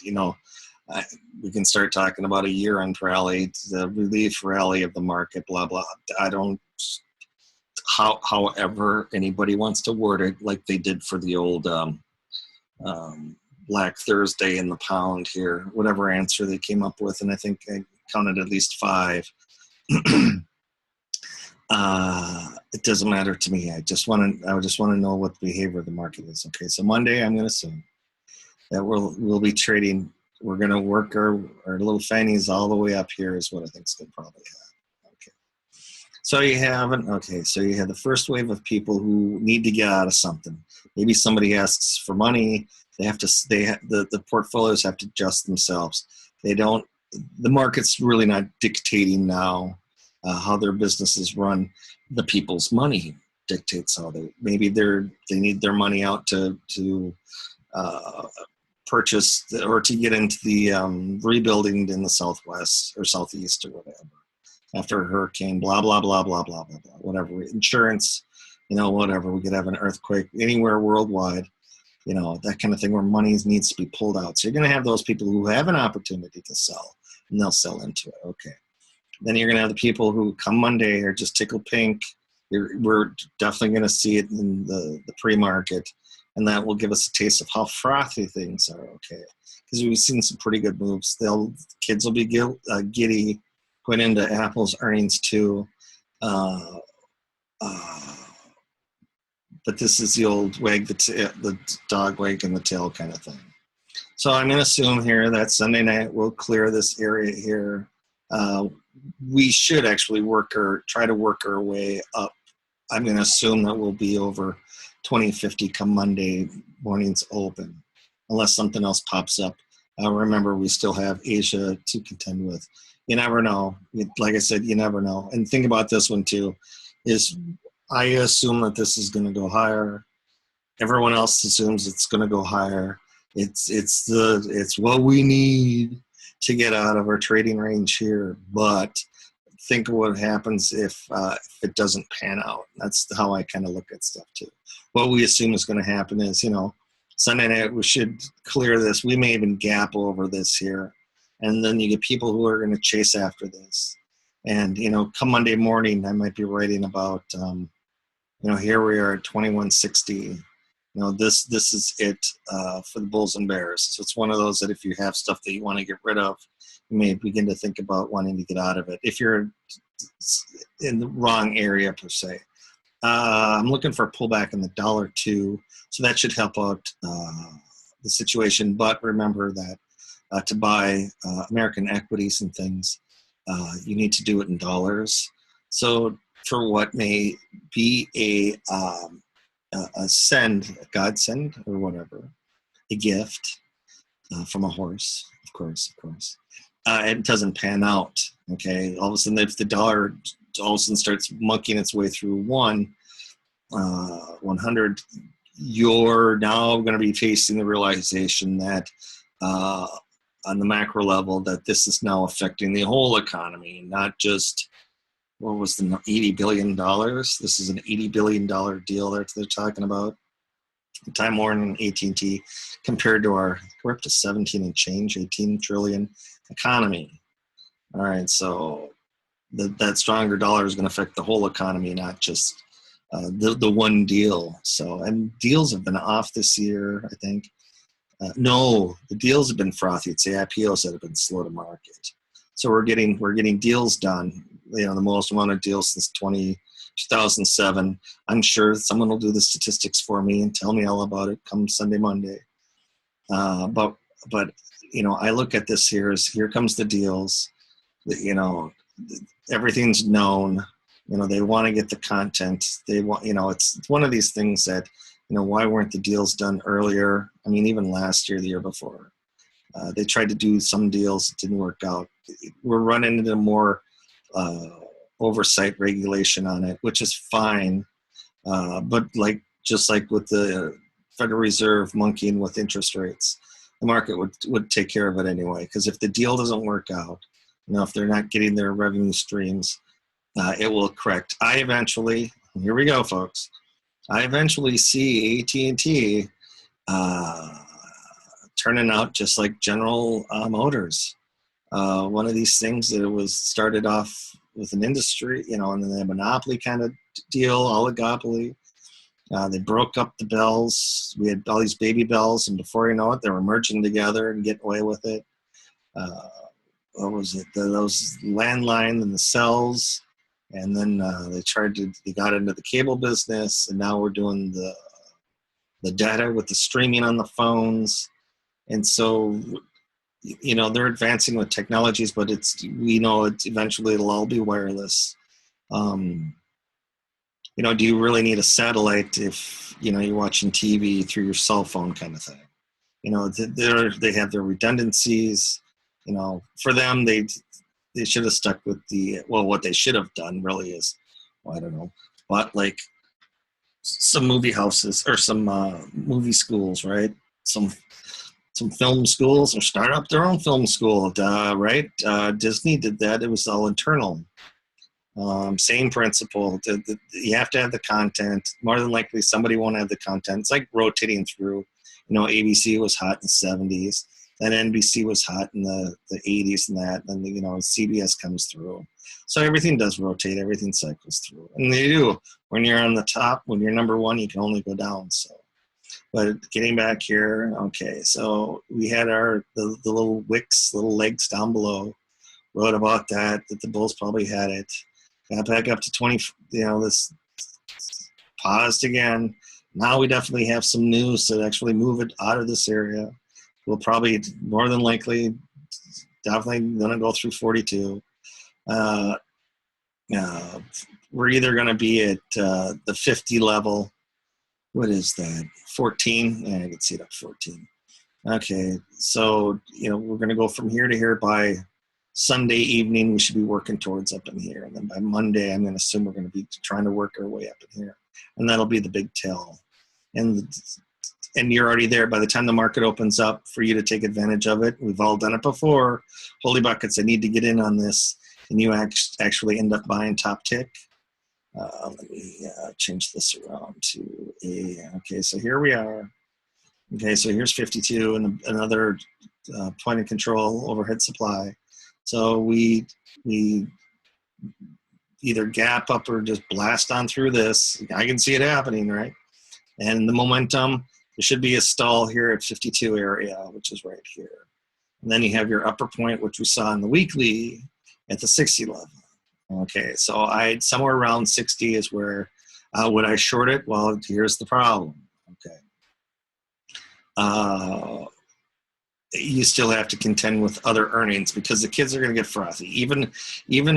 we can start talking about a year-end rally, the relief rally of the market, blah blah. I don't. However anybody wants to word it, like they did for the old Black Thursday in the pound here, whatever answer they came up with, and I think I counted at least 5. It doesn't matter to me. I just want to know what the behavior of the market is. Okay, so Monday, I'm going to assume that we'll be trading. We're going to work our little fannies all the way up here is what I think is going to probably happen. Okay, so you have the first wave of people who need to get out of something. Maybe somebody asks for money. The portfolios have to adjust themselves. The market's really not dictating now how their business is run. The people's money dictates how they need their money out to purchase or to get into the rebuilding in the Southwest or Southeast or whatever after a hurricane, blah blah blah blah blah blah blah, whatever, insurance, whatever. We could have an earthquake anywhere worldwide, that kind of thing where money needs to be pulled out. So you're going to have those people who have an opportunity to sell, and they'll sell into it. Okay. Then you're going to have the people who come Monday are just tickled pink. We're definitely going to see it in the pre-market, and that will give us a taste of how frothy things are. Okay, because we've seen some pretty good moves. Kids will be giddy going into Apple's earnings too. But this is the old the dog wagging the tail kind of thing. So I'm going to assume here that Sunday night we'll clear this area here. We should actually try to work our way up. I'm going to assume that we'll be over 2050 come Monday morning's open, unless something else pops up. Remember, we still have Asia to contend with. You never know. Like I said, you never know. And think about this one too, is I assume that this is going to go higher. Everyone else assumes it's going to go higher. It's what we need to get out of our trading range here. But think of what happens if it doesn't pan out. That's how I kind of look at stuff too. What we assume is going to happen is, Sunday night we should clear this. We may even gap over this here, and then you get people who are going to chase after this. And come Monday morning, I might be writing about, here we are at 2160. This is it for the bulls and bears. So it's one of those that if you have stuff that you want to get rid of, you may begin to think about wanting to get out of it if you're in the wrong area per se. I'm looking for a pullback in the $1 too, so that should help out the situation. But remember that to buy American equities and things, you need to do it in dollars. So for what may be a send, a godsend or whatever, a gift from a horse, of course, it doesn't pan out. Okay, all of a sudden, if the dollar all of a sudden starts monkeying its way through 100, you're now going to be facing the realization that on the macro level that this is now affecting the whole economy, not just what was the $80 billion. This is an $80 billion deal that they're talking about. Time Warner and AT&T compared to we're up to 17 and change, 18 trillion economy. All right, so that stronger dollar is going to affect the whole economy, not just the one deal. So, and deals have been off this year, I think. No, the deals have been frothy. It's the IPOs that have been slow to market. So we're getting deals done. The most amount of deals since 2007. I'm sure someone will do the statistics for me and tell me all about it come Sunday, Monday. But I look at this here comes the deals. Everything's known. They want to get the content. They want, it's one of these things that, why weren't the deals done earlier? I mean, even last year, the year before, they tried to do some deals, it didn't work out. We're running into more oversight regulation on it, which is fine. But just like with the Federal Reserve monkeying with interest rates, the market would take care of it anyway. Because if the deal doesn't work out, if they're not getting their revenue streams, it will correct. Here we go, folks. I eventually see AT&T turning out just like General Motors. One of these things that was started off with an industry, and then a monopoly kind of deal, oligopoly. They broke up the bells. We had all these baby bells, and before you know it, they were merging together and getting away with it. What was it? Those landline and the cells, and then they got into the cable business, and now we're doing the data with the streaming on the phones, and so they're advancing with technologies, but eventually it'll all be wireless. Do you really need a satellite if you're watching TV through your cell phone kind of thing? They have their redundancies. For them, they should have stuck with what they should have done really is, I don't know, but like some movie houses or some movie schools, right? Some film schools, or start up their own film school, right? Disney did that. It was all internal. Same principle. You have to have the content. More than likely, somebody won't have the content. It's like rotating through. ABC was hot in the 70s. Then NBC was hot in the 80s and that. And CBS comes through. So everything does rotate. Everything cycles through. And they do. When you're on the top, when you're number one, you can only go down. So. But getting back here, okay, so we had the little wicks, little legs down below. Wrote about that the Bulls probably had it. Got back up to 20, this paused again. Now we definitely have some news to actually move it out of this area. We'll probably, more than likely, definitely going to go through 42. We're either going to be at the 50 level. What is that? 14? Yeah, I can see that 14. Okay, so, we're going to go from here to here by Sunday evening. We should be working towards up in here. And then by Monday, I'm going to assume we're going to be trying to work our way up in here. And that'll be the big tell. And and you're already there by the time the market opens up for you to take advantage of it. We've all done it before. Holy buckets, I need to get in on this. And you actually end up buying top tick. Let me change this around to okay, so here we are. Okay, so here's 52 and another point of control overhead supply. So we either gap up or just blast on through this. I can see it happening, right? And the momentum, there should be a stall here at 52 area, which is right here. And then you have your upper point, which we saw in the weekly at the 60 level. Okay, so somewhere around 60 is where, would I short it? Well, here's the problem, okay. You still have to contend with other earnings because the kids are going to get frothy. Even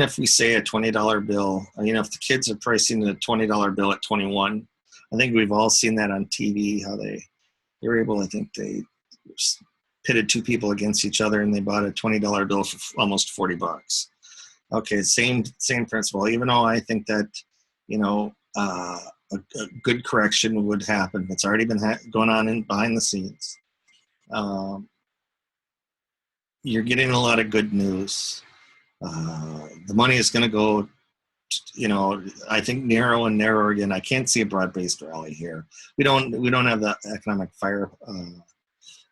if we say a $20 bill, if the kids are pricing a $20 bill at 21, I think we've all seen that on TV, how they were able, I think they pitted two people against each other and they bought a $20 bill for almost 40 bucks. Okay, same principle. Even though I think that, a good correction would happen. It's already been going on behind the scenes. You're getting a lot of good news. The money is going to go, I think narrow and narrower again. I can't see a broad-based rally here. We don't have the economic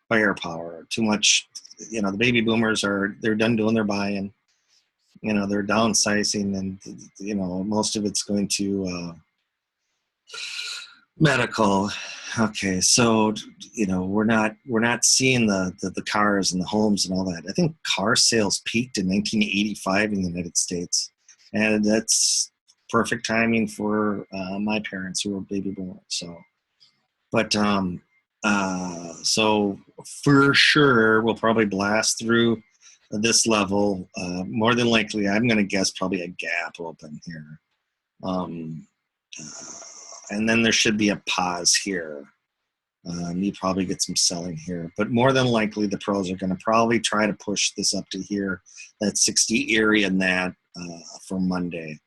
firepower too much. The baby boomers they're done doing their buying. They're downsizing, and most of it's going to medical. Okay, so we're not seeing the cars and the homes and all that. I think car sales peaked in 1985 in the United States, and that's perfect timing for my parents who were baby boomers. So, but so for sure we'll probably blast through this level. More than likely, I'm going to guess probably a gap open here. And then there should be a pause here. You probably get some selling here. But more than likely, the pros are going to probably try to push this up to here, that 60 area and that for Monday.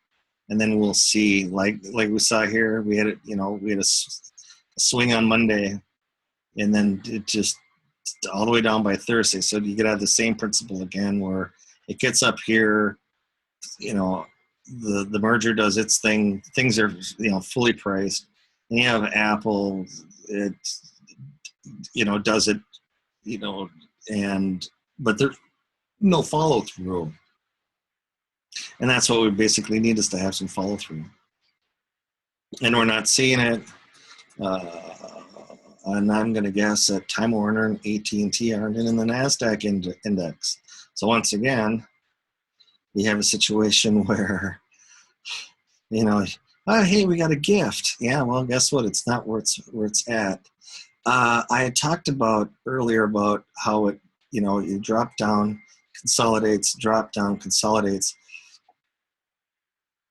And then we'll see, like we saw here, we had a swing on Monday, and then it just all the way down by Thursday. So you could have the same principle again where it gets up here, the merger does its thing. Things are, fully priced. And you have Apple, it, does it, but there's no follow through. And that's what we basically need, is to have some follow through. And we're not seeing it. And I'm going to guess that Time Warner and AT&T aren't in the NASDAQ index. So once again, you have a situation where, hey, we got a gift. Yeah, well, guess what? It's not where it's at. I had talked earlier about how it, you drop down, consolidates, drop down, consolidates.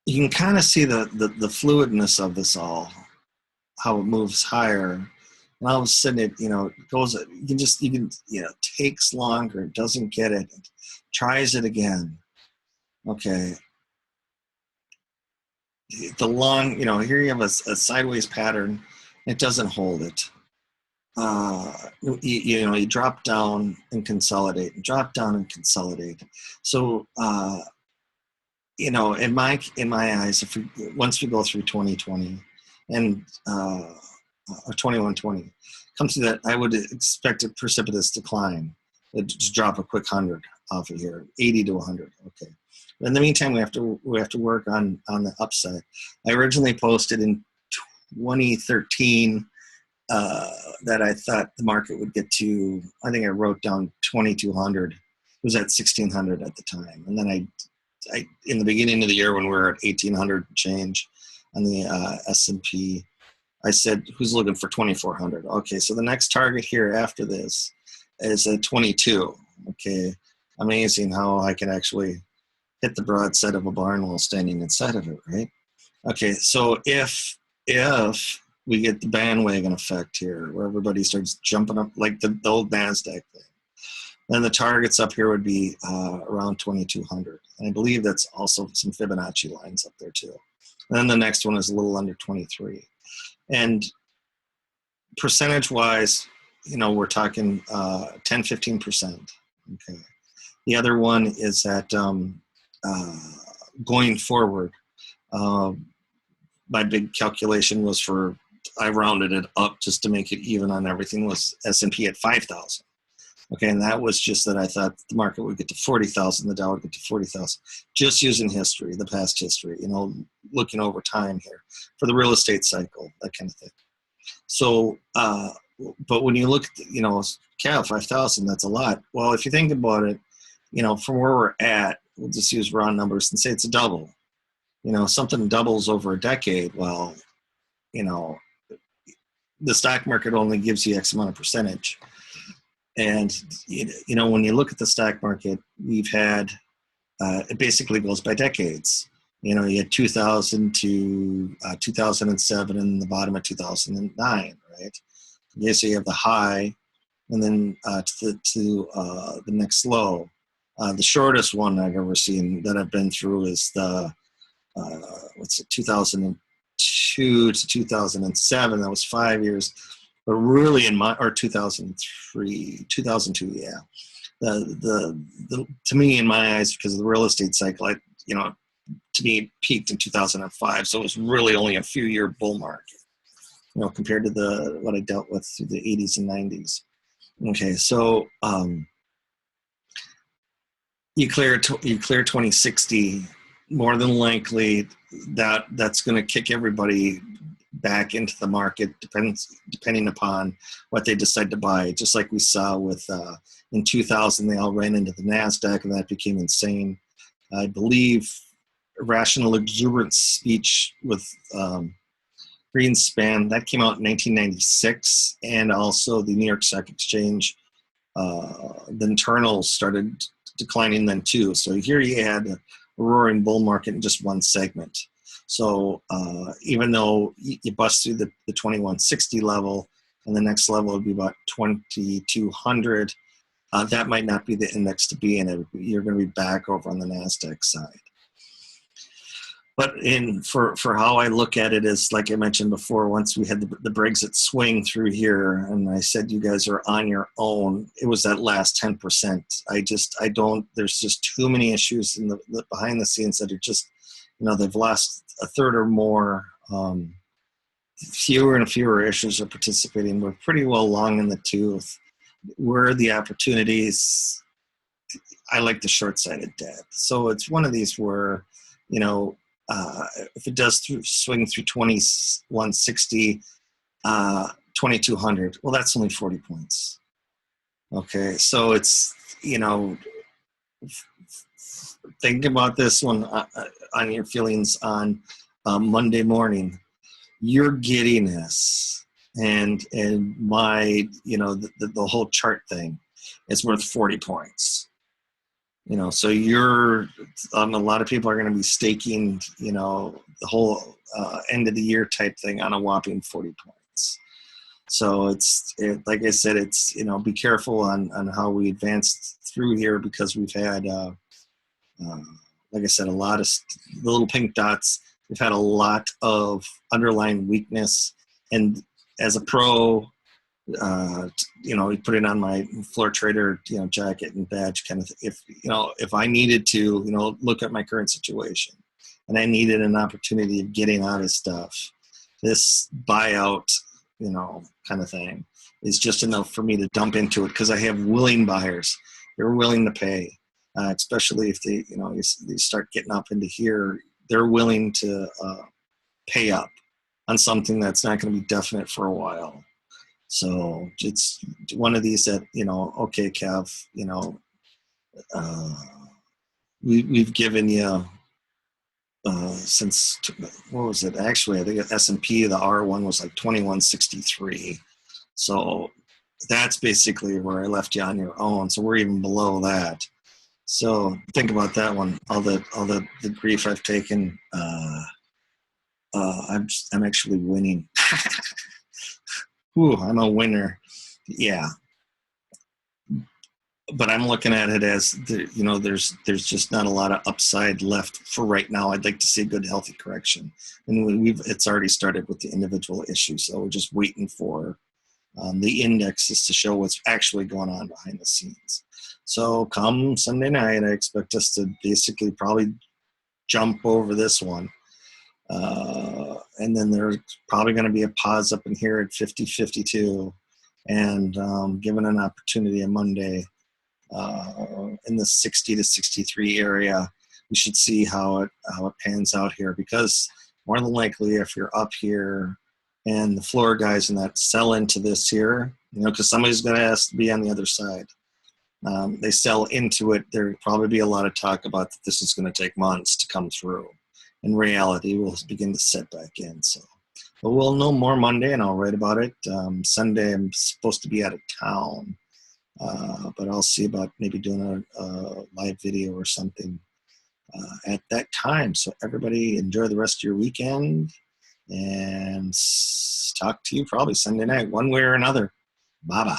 You can kind of see the fluidness of this all, how it moves higher. And all of a sudden it, goes, you can, takes longer, doesn't get it, tries it again. Okay. The long, here you have a sideways pattern. It doesn't hold it. You drop down and consolidate, drop down and consolidate. So, in my eyes, once we go through 2020 and, or 2120 comes to that, I would expect a precipitous decline. It just drop a quick 100 off of here, 80 to 100. Okay. But in the meantime, we have to work on the upside. I originally posted in 2013 that I thought the market would get to. I think I wrote down 2200. It was at 1600 at the time, and then I in the beginning of the year when we were at 1800 change on the S&P. I said, who's looking for 2,400? Okay, so the next target here after this is at 22. Okay, amazing how I can actually hit the broadside of a barn while standing inside of it, right? Okay, so if we get the bandwagon effect here, where everybody starts jumping up like the old NASDAQ thing, then the targets up here would be around 2,200. And I believe that's also some Fibonacci lines up there too. And then the next one is a little under 23. And percentage wise, we're talking 10, 15%. Okay. The other one is that going forward, my big calculation was I rounded it up just to make it even on everything, was S&P at 5,000. Okay, and that was just that I thought the market would get to 40,000, the Dow would get to 40,000, just using history, the past history, looking over time here for the real estate cycle, that kind of thing. So, but when you look at, Cal 5,000, that's a lot. Well, if you think about it, from where we're at, we'll just use round numbers and say it's a double. Something doubles over a decade. Well, the stock market only gives you X amount of percentage. And, when you look at the stock market, we've had, it basically goes by decades. You had 2000 to 2007 and the bottom of 2009, right? Okay, so you have the high and then to the next low. The shortest one I've ever seen that I've been through is the, 2002 to 2007. That was 5 years. But really or 2002, yeah. To me, in my eyes, because of the real estate cycle, to me, it peaked in 2005. So it was really only a few year bull market, compared to what I dealt with through the 80s and 90s. Okay, so you clear 2060, more than likely that's going to kick everybody back into the market, depending upon what they decide to buy. Just like we saw with in 2000, they all ran into the NASDAQ, and that became insane. I believe Irrational Exuberance speech with Greenspan, that came out in 1996, and also the New York Stock Exchange, the internals started declining then too. So here you had a roaring bull market in just one segment. So even though you bust through the 2160 level, and the next level would be about 2200, that might not be the index to be in. You're going to be back over on the NASDAQ side. But for how I look at it is, like I mentioned before, once we had the Brexit swing through here, and I said you guys are on your own, it was that last 10%. There's just too many issues in the behind the scenes that are just, they've lost a third or more. Fewer and fewer issues are participating. We're pretty well long in the tooth. Where are the opportunities? I like the short-sighted debt. So it's one of these where, if it does swing through 2160, 2200, well, that's only 40 points. Okay, so it's, think about this one on your feelings on Monday morning. You're getting this, and my, the whole chart thing is worth 40 points. So you're, a lot of people are going to be staking, the whole end of the year type thing on a whopping 40 points. So like I said, it's, be careful on how we advance through here, because we've had, like I said, a lot of the little pink dots. We've had a lot of underlying weakness, and as a pro, you put it on my floor trader, jacket and badge kind of thing. If I needed to, look at my current situation and I needed an opportunity of getting out of stuff, this buyout, kind of thing is just enough for me to dump into it, because I have willing buyers. They're willing to pay, especially if they, they start getting up into here, they're willing to pay up on something that's not going to be definite for a while. So it's one of these that, okay, Kev, we've given you since, what was it? Actually, I think S&P, the R1 was like 2163. So that's basically where I left you on your own. So we're even below that. So think about that one. All the grief I've taken. I'm actually winning. Ooh, I'm a winner. Yeah. But I'm looking at it as there's just not a lot of upside left for right now. I'd like to see a good, healthy correction, and it's already started with the individual issues. So we're just waiting for the indexes to show what's actually going on behind the scenes. So come Sunday night, I expect us to basically probably jump over this one. And then there's probably going to be a pause up in here at 50-52, and given an opportunity on Monday in the 60 to 63 area, we should see how it pans out here, because more than likely, if you're up here and the floor guys and that sell into this here, because somebody's going to have to be on the other side. They sell into it, there'll probably be a lot of talk about that this is going to take months to come through. In reality, we'll begin to set back in. So, but we'll know more Monday, and I'll write about it. Sunday, I'm supposed to be out of town, but I'll see about maybe doing a live video or something at that time. So everybody enjoy the rest of your weekend, and talk to you probably Sunday night, one way or another. Bye-bye.